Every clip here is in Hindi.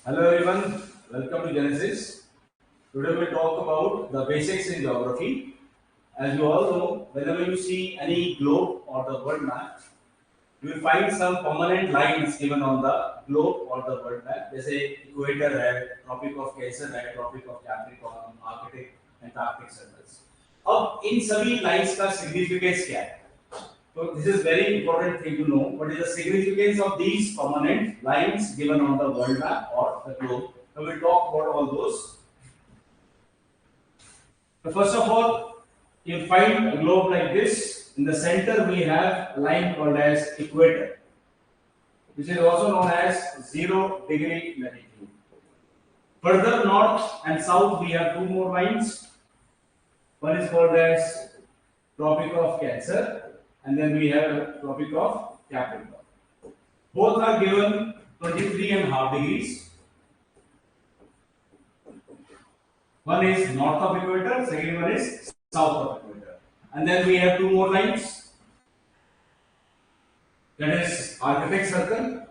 Hello everyone, welcome to Genesis. Today we'll talk about the basics in geography. As you all know, whenever you see any globe or the world map, you will find some permanent lines given on the globe or the world map. जैसे इक्वेटर है, ट्रॉपिक ऑफ कैंसर है, Tropic of Capricorn, Arctic, Antarctic circles. अब इन सभी लाइंस का सिग्निफिकेंस क्या है? So this is very important thing to know. What is the significance of these permanent lines given on the world map or the globe? So we'll talk about all those. So first of all, you find a globe like this. In the center, we have a line called as equator, which is also known as 0 degree latitude. Further north and south, we have two more lines. One is called as Tropic of Cancer, and then we have Tropic of Capricorn. Both are given 23.5 degrees. One is north of equator, second one is south of equator. And then we have two more lines. That is Arctic Circle.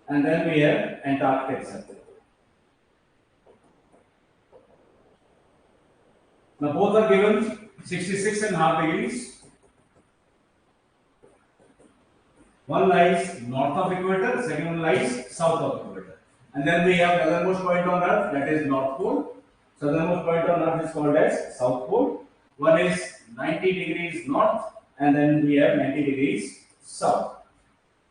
And then we have Antarctic Circle. Now both are given 66.5 degrees. One lies north of equator, second one lies south of equator. And then we have northernmost point on Earth, that is North Pole. Southernmost point on Earth is called as South Pole. One is 90 degrees north, and then we have 90 degrees south.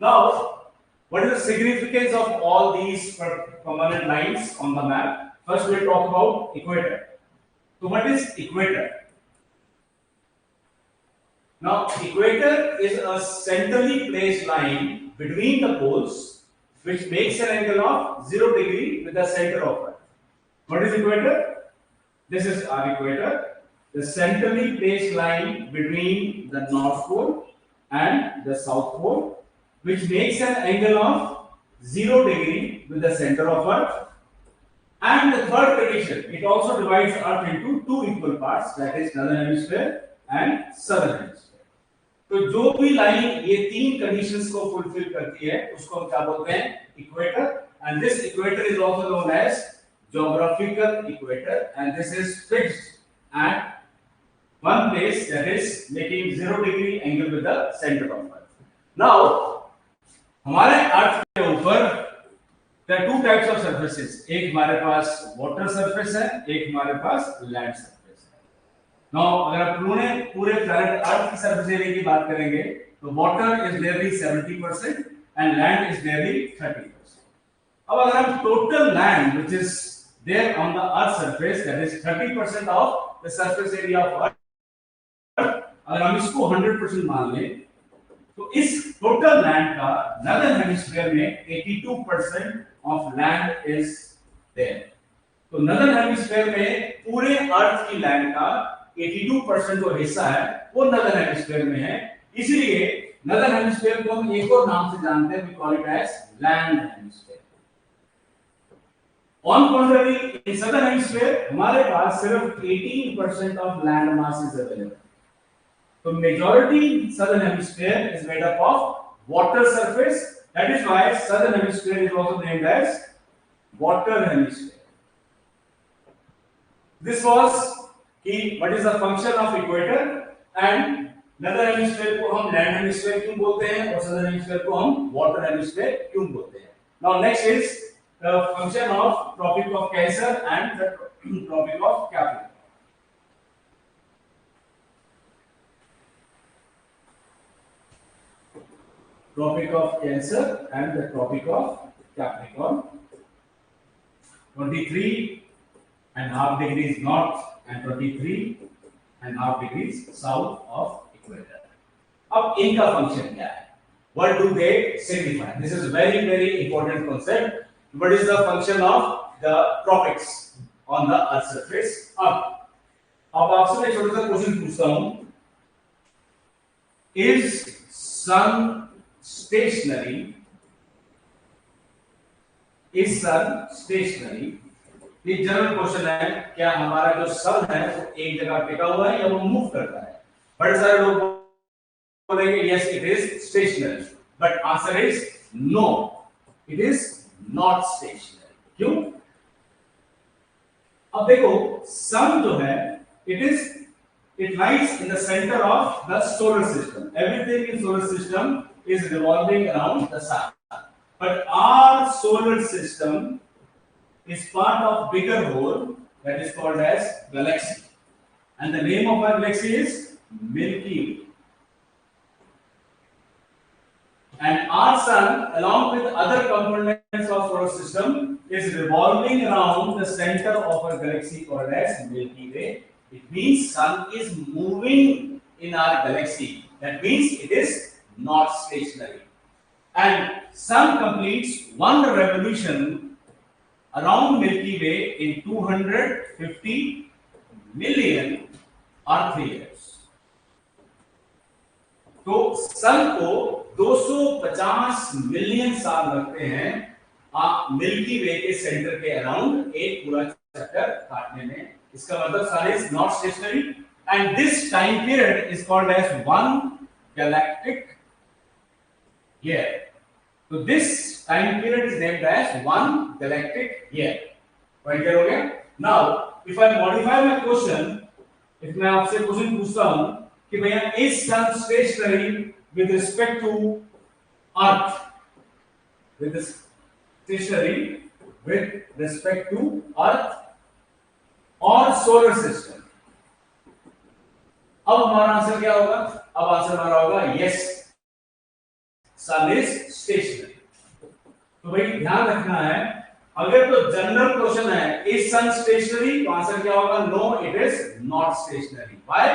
Now, what is the significance of all these permanent lines on the map? First, we'll talk about equator. So, what is equator? Now, equator is a centrally placed line between the poles which makes an angle of 0 degree with the center of Earth. What is equator? This is our equator, the centrally placed line between the North Pole and the South Pole, which makes an angle of 0 degree with the center of Earth. And the third condition, it also divides Earth into two equal parts, that is northern hemisphere and southern hemisphere. तो जो भी लाइन ये तीन कंडीशंस को फुलफिल करती है उसको हम क्या बोलते हैं? Equator. And this equator is also known as geographical equator, and this is fixed at one place, that is making 0 degree angle with the center of Earth. Now हमारे अर्थ के ऊपर there are two types of surfaces. एक हमारे पास वाटर सरफेस है, एक हमारे पास लैंड सरफेस है. Now, अगर आप पूरे प्लैनेट अर्थ की सरफेस एरिया की बात करेंगे तो water is nearly 70% and land is nearly 30%. अब अगर हम total land which is there on the earth surface, that is 30% of the surface area of earth, अगर हम इसको 100% मान लें तो इस टोटल लैंड का नॉर्दर्न हेमिस्फीयर में 82% ऑफ लैंड इज देयर. तो नॉर्दर्न हेमिस्फीयर में पूरे अर्थ की लैंड का 82% जो हिस्सा है वो नॉर्दर्न हेमिस्फीयर में है. इसलिए नॉर्दर्न हेमिस्फीयर को हम एक और नाम से जानते हैं, we call it as land hemisphere. On contrary, in southern hemisphere हमारे पास सिर्फ 18% of land mass is available. तो majority southern hemisphere is made up of water surface. That is why southern hemisphere is also named as water hemisphere. This was कि what is the function of equator, and northern hemisphere को हम land hemisphere क्यों बोलते हैं और southern hemisphere को हम water hemisphere क्यों बोलते हैं. Now next is the function of tropic of Cancer and the tropic of Capricorn. Tropic of Cancer and the tropic of Capricorn. 23.5 degrees north and 23.5 degrees south of equator. अब इनका फंक्शन क्या है? What do they signify? This is very important concept. What is the function of the tropics on the earth surface? अब आपसे मैं छोटा सा क्वेश्चन पूछता हूं. Is sun stationary? Is sun stationary? ये जनरल क्वेश्चन है. क्या हमारा जो सन है वो एक जगह टिका हुआ है या वो मूव करता है? बड़े सारे लोग बोलेंगे yes it is stationary, but answer is no, it is not stationary. क्यों? अब देखो सन जो है it lies in the center of the solar system. Everything in solar system is revolving around the sun. But our solar system is part of bigger whole that is called as galaxy. And the name of our galaxy is Milky Way. And our sun, along with other components of solar system, is revolving around the center of our galaxy called as Milky Way. It means sun is moving in our galaxy. That means it is not stationary. And sun completes one revolution around Milky Way in 250 million Earth years. तो सन को 250 मिलियन साल लगते हैं मिल्की वे के सेंटर के अराउंड एक पूरा चक्कर काटने में। इसका मतलब sun is not stationary and this time period is called as one galactic year. तो this time period is named as one galactic year. Point clear हो गया? Now if I modify my question, if मैं आपसे क्वेश्चन पूछता हूं कि भैया is sun stationary with respect to earth, with stationary with respect to earth और सोलर सिस्टम, अब हमारा आंसर क्या होगा? अब आंसर हमारा होगा यस, सन इज स्टेशनरी। तो भाई ध्यान रखना है, अगर तो जनरल क्वेश्चन है इज सन स्टेशनरी, तो आंसर क्या होगा? No, it is not stationary. Why?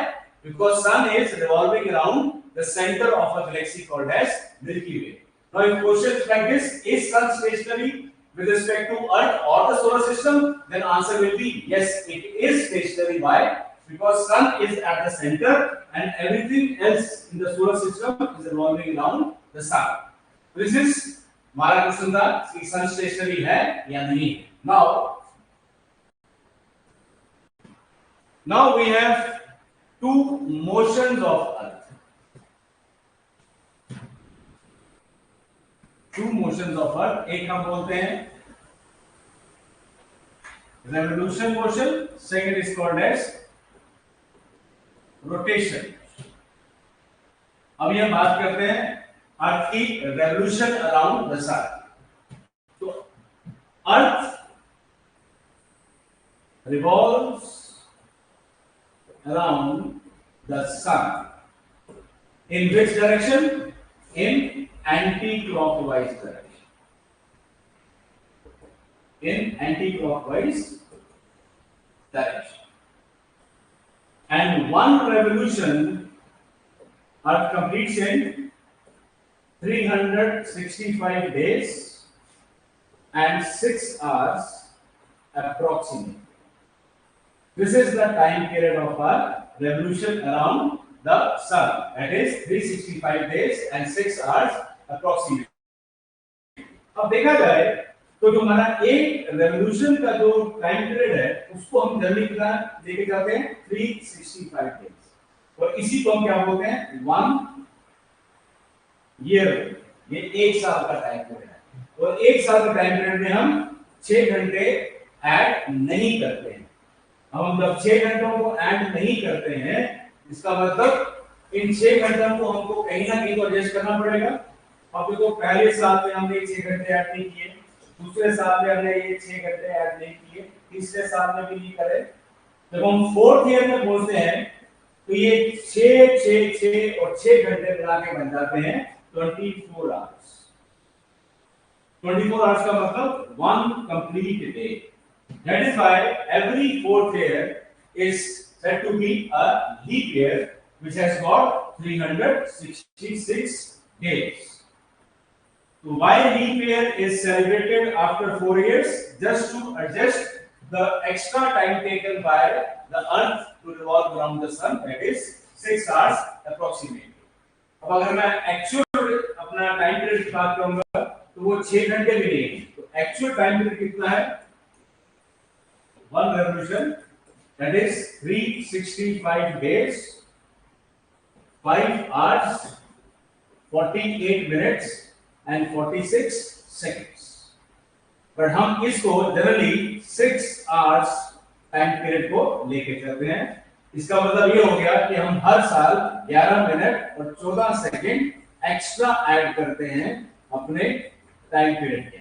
Because sun is revolving around the centre of a galaxy called as Milky Way. Now if question is like this, is sun stationary with respect to earth or the solar system, then answer will be yes, it is stationary. Why? Because sun is at the center and everything else in the solar system is revolving around the sun. This is हमारा क्वेश्चन था कि सन स्टेशनरी है या नहीं। now we have two motions of earth, two motions of earth। एक हम बोलते हैं revolution motion, second is called as rotation। अब ये बात करते हैं अर्थ की रेवोल्यूशन अराउंड द सन। तो अर्थ revolves around the sun in which direction? In anti-clockwise direction, in anti-clockwise direction, and one revolution earth completes in 365 days and 6 hours approximately. This is the time period of our revolution around the sun, that is 365 days and 6 hours approximately। अब देखा जाए तो जो हमारा एक रेवोल्यूशन का जो टाइम पीरियड है उसको हम जनरली कितना लेके जाते हैं? 365 डेज। और इसी को हम क्या बोलते हैं? 1 ईयर। ये एक साल का टाइम पीरियड है और एक साल के टाइम पीरियड में हम 6 घंटे ऐड नहीं करते हैं। अब हम जब 6 घंटों को ऐड नहीं करते हैं, इसका मतलब इन 6 घंटों को हमको कहीं ना कहीं तो एडजस्ट करना पड़ेगा। अब देखो पहले साल में हमने 6 घंटे ऐड नहीं किए, दूसरे साल में हमने ये 6 घंटे ऐड नहीं किए, तीसरे साल में भी नहीं करे। जब हम फोर्थ ईयर में पहुंचते हैं तो ये 6 6 6 और 6 घंटे मिला के बन जाते हैं 24 आवर्स। 24 आवर्स का मतलब 1 complete day. That is why every fourth year is said to be a leap year which has got 366 days. So why leap year is celebrated after 4 years? Just to adjust the extra time taken by the earth to revolve around the sun, that is 6 hours approximately. अब अगर मैं एक्चुअल अपना टाइम पीरियड की बात करूंगा तो वो 6 घंटे भी नहीं है। तो एक्चुअल टाइम पीरियड कितना है? One revolution, that is 365 days, 5 hours, 48 minutes and 46 seconds. But हम इसको जनरली 6 आवर्स टाइम पीरियड को लेके चलते हैं। इसका मतलब ये हो गया कि हम हर साल 11 मिनट और 14 सेकंड एक्स्ट्रा ऐड करते हैं अपने टाइम पीरियड के,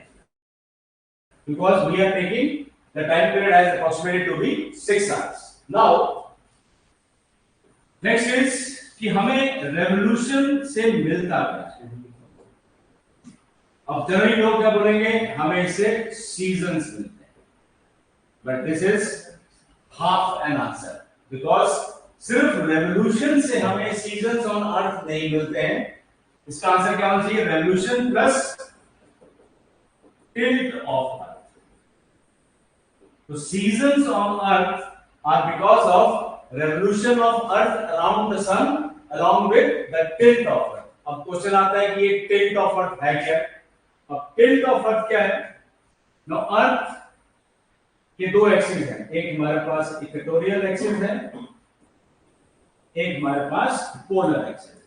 because we are taking the time period has a possibility to be 6 hours. Now next is कि हमें रेवोल्यूशन से मिलता क्या है। अब जनरली लोग क्या बोलेंगे, हमें इससे सीजन्स मिलते हैं, but this is half an answer, because सिर्फ रेवोल्यूशन से हमें सीजन्स ऑन अर्थ नहीं मिलते हैं। इसका आंसर क्या होना चाहिए, revolution plus tilt of earth. तो seasons on earth are because of revolution of earth around the sun along with the tilt of earth। अब क्वेश्चन आता है कि ये tilt of earth है क्या। अब tilt of earth क्या है, नो अर्थ के दो एक्सिस हैं, एक हमारे पास इक्वेटोरियल एक्सिस है, एक हमारे पास पोलर एक्सिस है।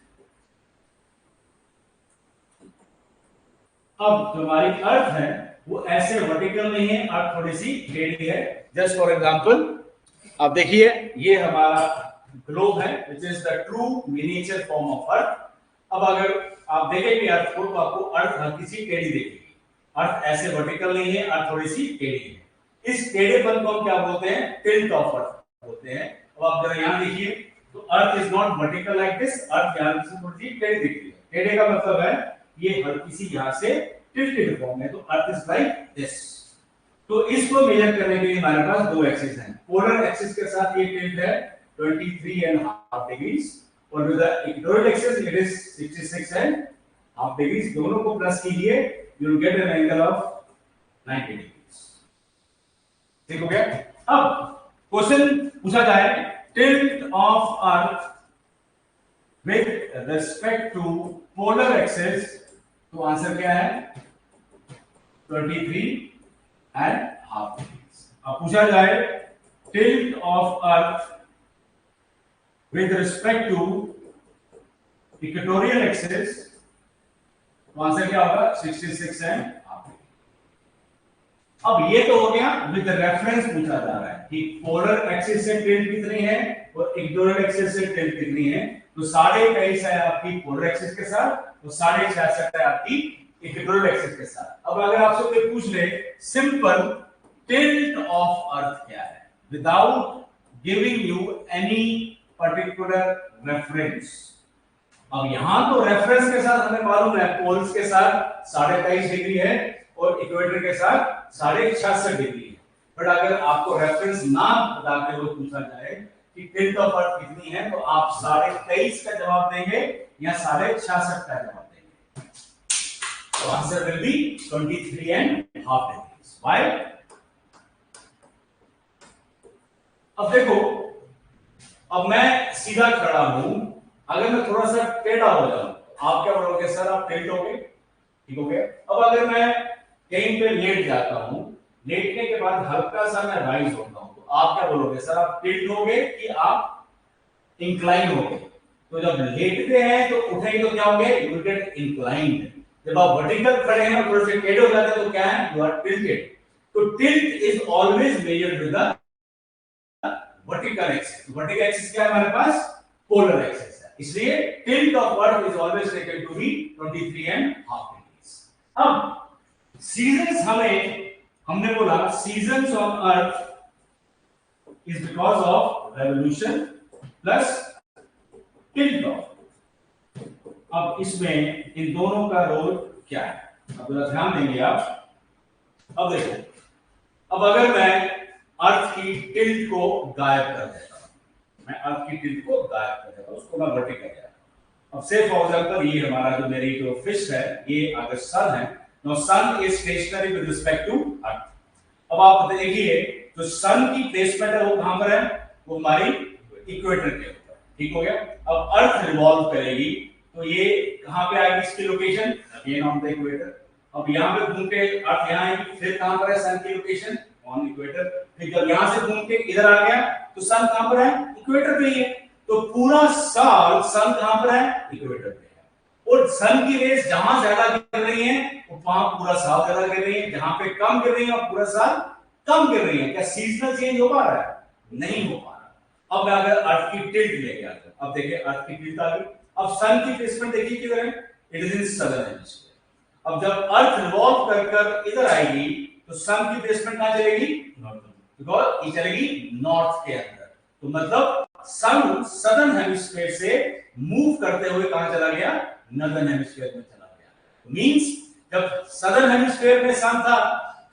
अब जो हमारी अर्थ है वो ऐसे वर्टिकल नहीं है, अर्थ थोड़ी सी टेढ़ी है। जस्ट फॉर एग्जांपल अब देखिए, ये हमारा ग्लोब है which is the true miniature form of earth. अब अगर आप देखेंगे अर्थ को तो आपको अर्थ हल्की सी टेढ़ी दिखेगी। अर्थ ऐसे वर्टिकल नहीं है, अर्थ थोड़ी सी टेढ़ी है। इस टेढ़ेपन को हम क्या बोलते हैं, टिल्ट ऑफ अर्थ बोलते हैं। अब आप जरा यहां देखिए तो earth is not vertical like this, earth यहां से थोड़ी सी टेढ़ी दिख रही है। टेढ़े का मतलब है ये हल्की सी यहां से टिल्टेड फॉर्म है, तो अर्थ इज लाइक दिस। तो इसको मेजर करने के लिए हमारे पास दो एक्सिस हैं। पोलर एक्सिस के साथ ये टिल्ट है 23.5 डिग्रीज और with the equatorial axis it is 66.5 degrees. दोनों को प्लस कीजिए, you will get an angle of 90 degrees. ठीक हो गया। अब क्वेश्चन पूछा जाए tilt of earth with respect to polar axis, तो आंसर क्या है 23.5 degrees। अब पूछा जाए tilt of earth with respect to equatorial axis, तो आंसर क्या होगा 66.5। अब ये तो हो गया विद रेफरेंस पूछा जा रहा है कि पोलर एक्सिस से टिल्ट कितनी है और इक्वेटोरियल एक्सिस से टिल्ट कितनी है। तो 23.5 है आपकी पोलर एक्सिस के साथ, तो 66.5 है आपकी इक्वेटोरियल एक्सिस के साथ। अब अगर आपसे कोई पूछ ले सिंपल टिल्ट ऑफ अर्थ क्या है without giving you any particular reference. अब यहां तो रेफरेंस के साथ हमें मालूम है पोल्स के साथ 23.5 डिग्री है और इक्वेटर के साथ 66.5 डिग्री है। बट अगर आपको रेफरेंस ना बताते हुए पूछा जाए कि टिल्ट ऑफ अर्थ कितनी है, तो आप 23.5 का जवाब देंगे या 66.5 का जवाब देंगे। तो answer will be 23.5 degrees। Why? अब देखो, अब मैं सीधा खड़ा हूं, अगर मैं थोड़ा सा टेढ़ा हो जाऊं आप क्या बोलोगे, सर आप टिल्ट हो गए, ठीक हो गया। अब अगर मैं कहीं पे लेट जाता हूं, लेटने के बाद हल्का सा मैं राइज होता हूं, तो आप क्या बोलोगे, सर आप टिल्ट हो गए कि आप इंक्लाइन हो गए। तो जब लेटते हैं तो उठेंगे तो क्या होंगे, यू विल गेट इंक्लाइंड। जब आप वर्टिकल खड़े हैं और थोड़े से टेढ़े हो जाते हैं तो क्या है, यू आर टिल्टेड। तो tilt is always measured with the vertical axis. Vertical axis क्या है हमारे पास, पोलर एक्सिस है, इसलिए tilt of earth is always taken to be 23.5 degrees। अब सीजन्स हमने बोला seasons on earth is because of revolution plus tilt of. अब इसमें इन दोनों का रोल क्या है, अब जरा ध्यान देंगे आप। अब देखो, अब अगर मैं अर्थ की टिल्ट को गायब कर देता हूं, मैं अर्थ की टिल्ट को गायब कर देता हूं, उसको मैं वर्टिकल कर देता हूं। अब से फॉर एग्जांपल ये हमारा जो मेरी जो फिश है, ये अगर सन है, no sun is stationary with respect to earth. अब आप देखिए जो सन की प्लेसमेंट है वो कहां पर है, वो हमारी इक्वेटर के ऊपर, ठीक हो गया। अब अर्थ रिवॉल्व करेगी तो ये कहां पे आएगी, इसकी location again on the equator. अब यहां पे घूम के अर्थ यहां आएगी, फिर कहां पर है सन की लोकेशन ऑन इक्वेटर। फिर जब यहां से घूम के इधर आ गया तो सन कहां पर है, इक्वेटर पे ही है। तो पूरा साल सन कहां पर है, इक्वेटर पे है। और सन की रेस जहां ज्यादा गिर रही है वहां पूरा साल ज्यादा गिर रही है, जहां पे कम गिर रही है पूरा साल कम गिर रही है। क्या सीजनल चेंज हो पा रहा है? नहीं हो पा रहा। अब मैं अगर अर्थ की टिल्ट लेके आता हूं, अब देखिए अर्थ की टिल्ट आ गई। अब सन की प्लेसमेंट देखिए किधर है, it is in southern hemisphere. अब जब अर्थ रिवॉल्व कर कर इधर आएगी तो सन की प्लेसमेंट कहां चलेगी? बिकॉज ये चलेगी नॉर्थ के अंदर। तो मतलब सन सदर्न हेमिस्फीयर से मूव करते हुए कहां चला गया? नॉर्दर्न हेमिस्फीयर में चला गया। मींस जब सदर्न हेमिस्फीयर में सन था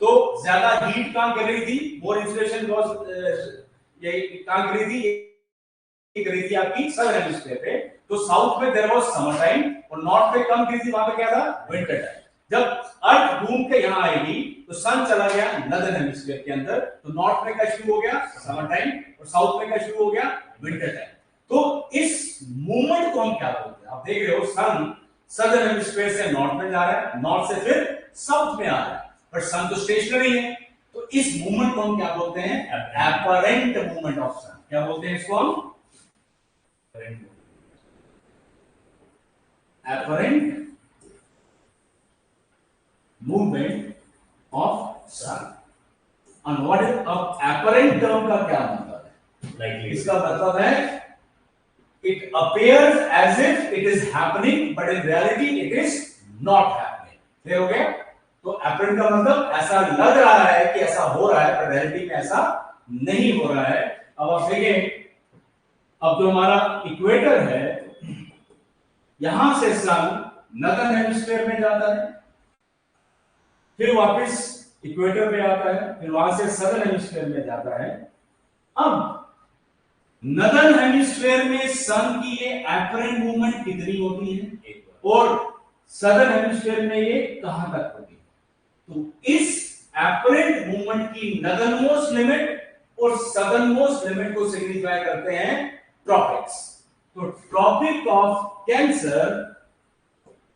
तो ज्यादा हीट कहां गिर रही थी? मोर इंसुलेशन वाज ये कहां गिर रही थी? गिर रही थी आपकी सदर्न हेमिस्फीयर पे। तो साउथ में देयर वाज समर टाइम और नॉर्थ पे कम गिरी थी, वहां पे क्या था? Winter time. जब अर्थ घूम के यहां आएगी तो सन चला गया नॉर्दर्न हेमिस्फीयर के अंदर, तो नॉर्थ में क्या शुरू हो गया? समर टाइम, और साउथ में क्या शुरू हो गया? Winter time. तो इस मूवमेंट को हम क्या बोलते हैं? आप देख रहे हो सन सदर्न हेमिस्फीयर से नॉर्थ में जा रहा है, नॉर्थ से फिर साउथ में आ रहा है, पर सन तो स्टेशनरी है। तो इस मूवमेंट को हम क्या बोलते हैं? एपरेंट मूवमेंट ऑफ सन। क्या बोलते हैं इसको हम? एपरेंट मूवमेंट ऑफ सन। और व्हाट इज अब एपरेंट टर्म का क्या मतलब है? इसका मतलब है it appears as if it is happening but in reality it is not happening। Clear हो गया? तो apparent का मतलब ऐसा लग रहा है कि ऐसा हो रहा है, पर रियलिटी में ऐसा नहीं हो रहा है। अब आप देखिए, अब जो हमारा इक्वेटर है, यहां से सन नॉर्दर्न हेमिस्फीयर में जाता है, फिर वापस इक्वेटर पे आता है, फिर वहां से सदर्न हेमिस्फीयर में जाता है। अब नॉर्दर्न हेमिस्फीयर में सन की ये एपरेंट मूवमेंट कितनी होती है और सदर्न हेमिस्फीयर में ये कहां तक होती है? तो इस एपरेंट मूवमेंट की नॉर्दर्न मोस्ट लिमिट और सदर्न मोस्ट लिमिट को सिग्निफाई करते हैं ट्रॉपिक्स। तो tropic of cancer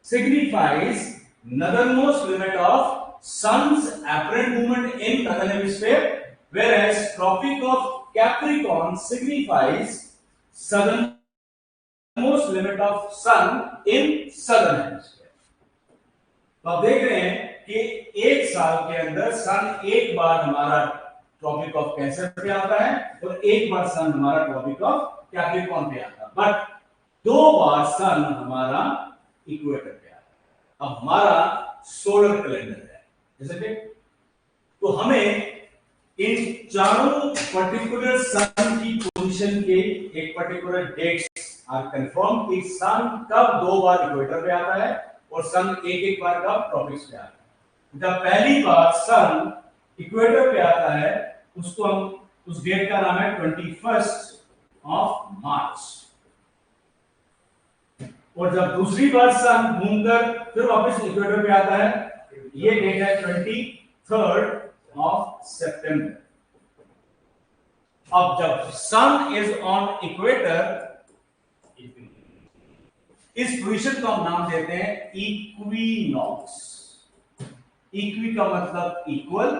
signifies northernmost limit of sun's apparent movement in northern hemisphere, whereas tropic of Capricorn signifies southernmost limit of sun in southern hemisphere। तो आप देख रहे हैं कि एक साल के अंदर सन एक बार हमारा ट्रॉपिक ऑफ कैंसर पे आता है और एक बार सन हमारा ट्रॉपिक ऑफ कैप्रिकॉर्न पे आता है, बट दो बार सन हमारा इक्वेटर पे आता है। अब हमारा सोलर कैलेंडर है जैसे कि, तो हमें इन चारों पर्टिकुलर सन की पोजीशन के एक पर्टिकुलर डेट्स आर कंफर्म कि सन कब दो बार इक्वेटर पे आता है और सन एक एक बार कब ट्रॉपिक्स पे आता है। जब पहली बार सन इक्वेटर पे आता है उसको हम, उस डेट का नाम है 21 मार्च। और जब दूसरी बार सन घूमकर फिर वापस इक्वेटर पे आता है, ये डेट है 23 सितंबर। अब जब सन इज ऑन इक्वेटर, इस पोजीशन को हम नाम देते हैं इक्विनॉक्स। इक्वी का मतलब इक्वल,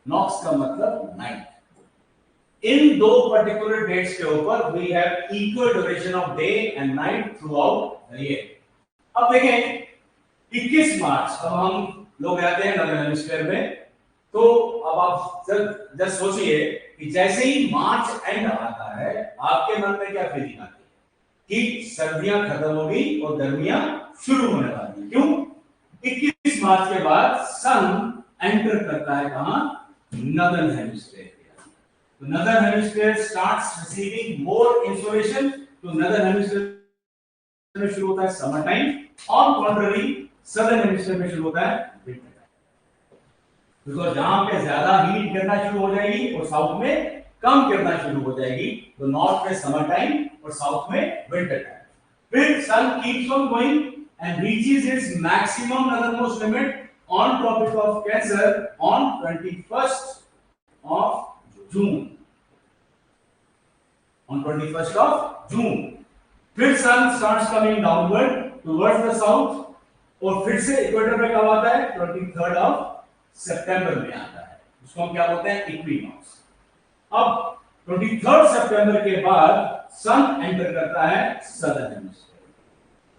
नॉक्स का मतलब नाइट। इन दो पर्टिकुलर डेट्स के ऊपर we have equal duration of day and night throughout the year. अब देखें 21 मार्च, अब हम लोग रहते हैं नॉर्दर्न हेमिस्फीयर में, तो अब आप जस्ट सोचिए कि जैसे ही मार्च एंड आता है आपके मन में क्या फीलिंग आती है कि सर्दियां खत्म हो गई और गर्मियां शुरू होने वाली हैं। क्यों? 21 मार्च के बाद सन एंटर करता है कहां? Northern hemisphere. तो नॉर्दर्न हेमिस्फीयर स्टार्ट्स रिसीविंग मोर इंसोलेशन, तो नॉर्दर्न हेमिस्फीयर में शुरू होता है summer time, on contrary southern hemisphere में शुरू होता है विंटर टाइम। बिकॉज़ जहां पे ज्यादा हीट गिरना शुरू हो जाएगी और साउथ में कम गिरना शुरू हो जाएगी, तो नॉर्थ में समर टाइम और साउथ में विंटर टाइम। फिर sun keeps on going and reaches its maximum northernmost limit on Tropic of Cancer on 21 June. On 21st of June, फिर सन starts coming downward towards the south और फिर से इक्वेटर पे कब आता है? 23 सितंबर में आता है। उसको हम क्या बोलते हैं? इक्विनॉक्स। अब 23 सितंबर के बाद सन एंटर करता है सदर्न हेमिस्फीयर।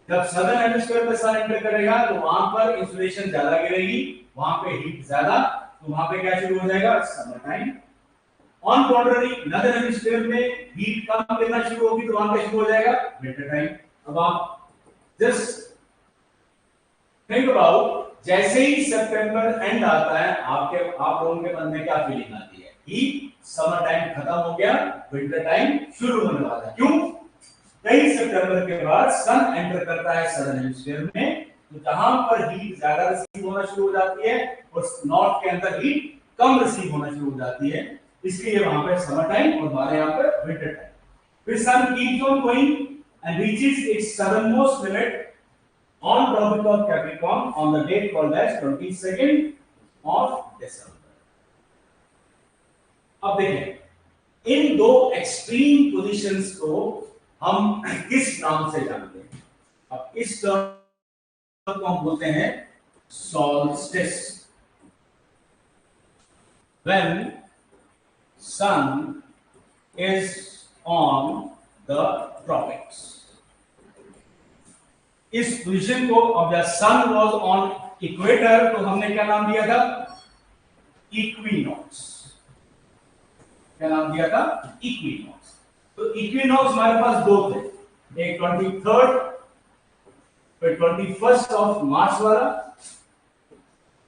जब सदर्न हेमिस्फीयर में सन एंटर करेगा तो वहां पर इंसुलेशन ज्यादा गिरेगी, वहां पे हीट ज्यादा, तो वहां पे क्या शुरू हो जाएगा, summer time. On contrary northern hemisphere में हीट कम गिरना शुरू होगी तो वहां पे शुरू हो जाएगा विंटर टाइम। अब आप जस्ट थिंक अबाउट, जैसे ही सितंबर एंड आता है आप लोगों के मन में क्या फीलिंग आती है कि समर टाइम खत्म हो गया, विंटर टाइम शुरू होने वाला है। क्यों? 23 सितंबर के बाद सन एंटर करता है सदर्न हेमिस्फीयर में, तो जहां पर हीट ज्यादा रिसीव होना शुरू हो जाती है और नॉर्थ के अंदर हीट कम रिसीव होना शुरू हो जाती है, इसलिए वहां पे समर टाइम और हमारे यहाँ पे विंटर टाइम। फिर sun keeps on going and reaches its southernmost limit on Tropic of Capricorn on the date called as 22nd of December. अब देखें इन दो एक्सट्रीम पोजीशंस को हम किस नाम से जानते हैं? अब इस टर्म को हम बोलते हैं solstice, when sun is on the tropics. इस पोजीशन को, अब जब सन वाज ऑन इक्वेटर तो हमने क्या नाम दिया था, इक्विनॉक्स। क्या नाम दिया था, इक्विनॉक्स। तो इक्विनॉक्स हमारे पास दो थे, एक 23rd फिर 21st ऑफ मार्च वाला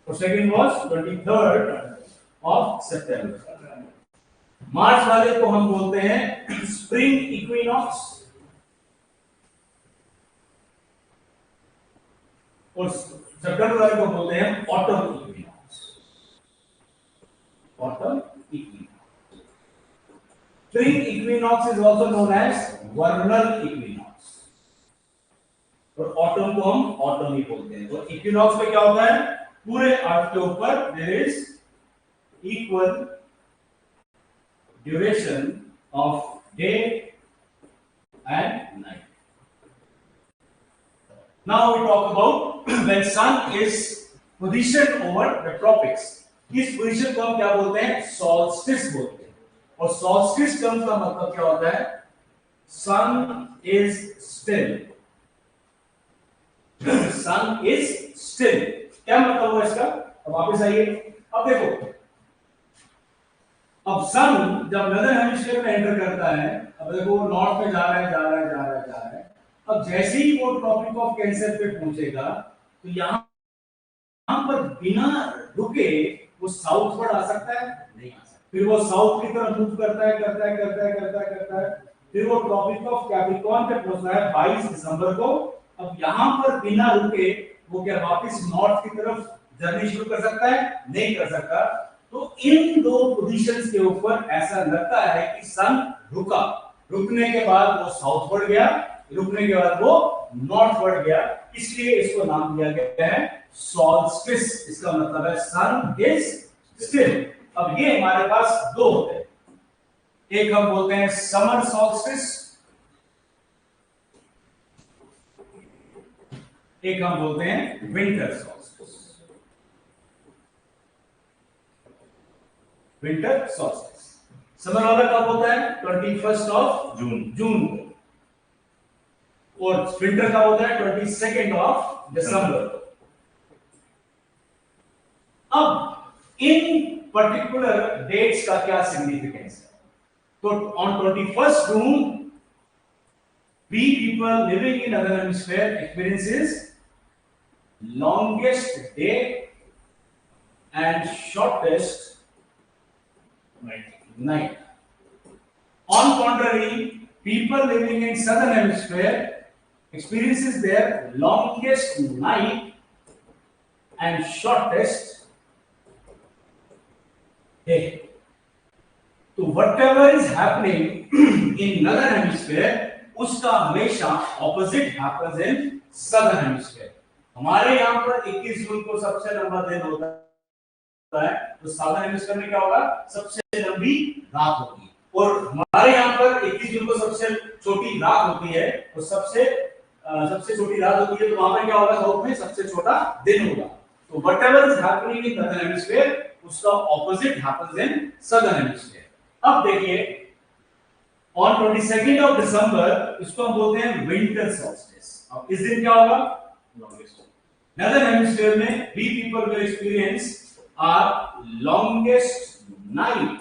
और सेकंड वाज 23rd ऑफ सितंबर। मार्च वाले को हम बोलते हैं स्प्रिंग इक्विनॉक्स और सितंबर वाले को बोलते हैं autumn equinox. Autumn equinox, spring equinox is also known as vernal equinox और ऑटम को हम ऑटम ही बोलते हैं। तो इक्विनॉक्स में क्या होता है, पूरे अर्थ के ऊपर there is equal duration of day and night. Now we talk about when sun is positioned over the tropics. इस पोजीशन को हम क्या बोलते हैं, solstice बोलते हैं। और solstice टर्म का मतलब क्या होता है, sun is still। sun is still क्या मतलब हुआ इसका? अब वापस आइए, अब देखो, अब सन जब नॉर्दर्न हेमिस्फीयर में एंटर करता है, अब देखो वो नॉर्थ में जा रहा है जा रहा है जा रहा है जा रहा है। अब जैसे ही वो ट्रॉपिक ऑफ कैंसर पे पहुंचेगा तो यहां पर बिना रुके वो साउथवर्ड आ सकता है, नहीं आ सकता। फिर वो साउथ की तरफ मूव करता है करता है करता है करता है करता है, फिर वो ट्रॉपिक ऑफ कैप्रिकॉर्न पे पहुंचता है 22 दिसंबर को। अब यहां पर बिना रुके वो क्या वापस नॉर्थ की तरफ जर्नी शुरू कर सकता है, नहीं कर सकता। तो इन दो पोजीशंस के ऊपर ऐसा लगता है कि सन रुका, रुकने के बाद वो साउथवर्ड गया, रुकने के बाद वो नॉर्थवर्ड गया, इसलिए इसको नाम दिया गया है सॉल्स्टिस। इसका मतलब है सन इज स्टिल। अब ये हमारे पास दो होते हैं, एक हम बोलते हैं समर सॉल्स्टिस, एक हम बोलते हैं winter solstice. Winter solstice summer वाला कब होता है, 21st ऑफ जून को, और विंटर का होता है 22nd ऑफ दिसंबर। अब इन पर्टिकुलर डेट्स का क्या सिग्निफिकेंस है? तो on 21st June we people living in other hemisphere experiences longest day and shortest night. On contrary, people living in southern hemisphere experiences their longest night and shortest day. So whatever is happening in northern hemisphere, उसका हमेशा opposite happens in southern hemisphere. हमारे यहाँ पर 21 जून को सबसे लंबा दिन होता है, तो southern hemisphere में क्या होगा, सबसे लंबी रात होगी। और हमारे यहाँ पर 21 जून को सबसे छोटी रात होती है, और सबसे छोटी रात होती है, तो वहां पर क्या होगा, साउथ में सबसे छोटा दिन होगा। तो whatever is happening in northern hemisphere, उसका opposite happens in southern hemisphere. अब देखिए ऑन 22nd ऑफ दिसंबर इसको हम बोलते हैं विंटर सॉल्स्टिस। अब इस दिन क्या होगा? लॉन्गेस्ट। नदर्न हेमिस्फीयर में we people will experience our longest night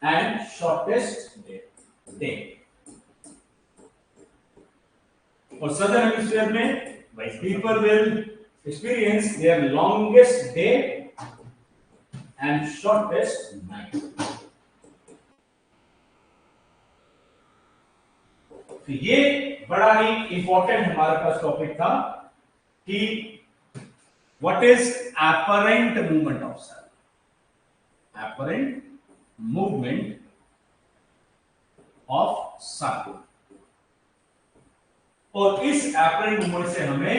and shortest day. और सदर्न हेमिस्फीयर में people will experience their longest day and shortest night. तो ये बड़ा ही इंपॉर्टेंट हमारे पास टॉपिक था कि what is apparent movement of sun, apparent movement of sun। और इस एपरेंट मूवमेंट से हमें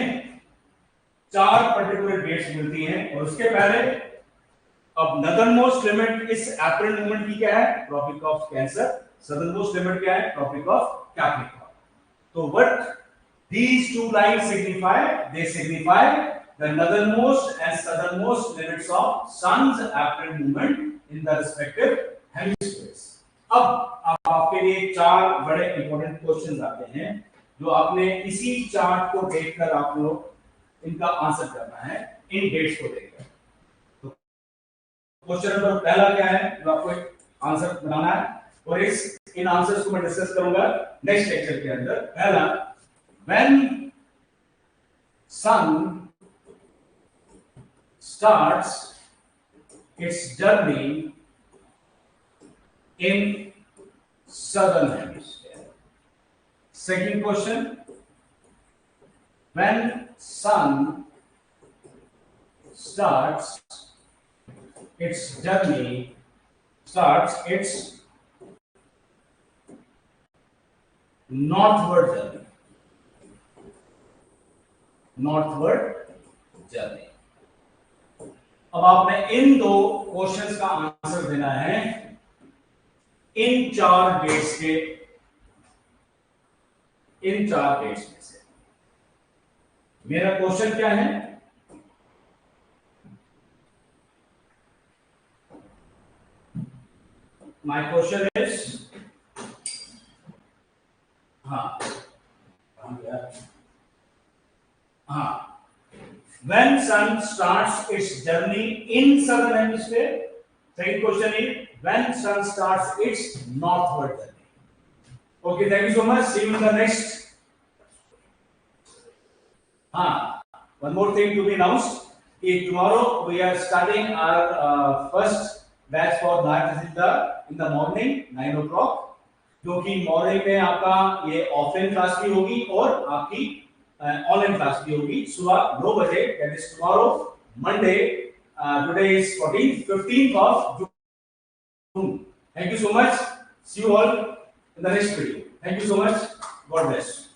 4 पर्टिकुलर डेट्स मिलती हैं। और उसके पहले अब नदर्न मोस्ट लिमिट इस एपरेंट मूवमेंट की क्या है? Tropic of Cancer. Southern most limit क्या है? Tropic of Capricorn. तो what these two lines signify? They signify the northernmost and southernmost limits of sun's apparent movement in the respective hemispheres. अब आपके लिए 4 बड़े इंपॉर्टेंट क्वेश्चंस आते हैं जो आपने इसी चार्ट को देखकर आप लोग इनका आंसर करना है, इन डेट्स को देखकर। तो क्वेश्चन नंबर पहला क्या है जो आपको एक आंसर बनाना है, और इन आंसर्स को मैं डिस्कस करूंगा नेक्स्ट लेक्चर के अंदर। पहला, when sun starts its journey in southern hemisphere. Second question, when sun starts its northward journey। अब आपने इन 2 क्वेश्चंस का आंसर देना है इन 4 डेट्स में से। मेरा क्वेश्चन क्या है? My question is, when sun starts its journey in southern hemisphere. Second question is when sun starts its northward journey. Okay, thank you so much. See you in the next. One more thing to be announced. Tomorrow we are starting our first batch for Bharatiya in the morning 9 o'clock. क्योंकि मॉर्निंग में आपका ये ऑफलाइन क्लास भी होगी और आपकी ऑनलाइन क्लास भी होगी सुबह 9 बजे। That is tomorrow, Monday. Today is 15th of June. Thank you so much. See you all in the next video. Thank you so much. God bless.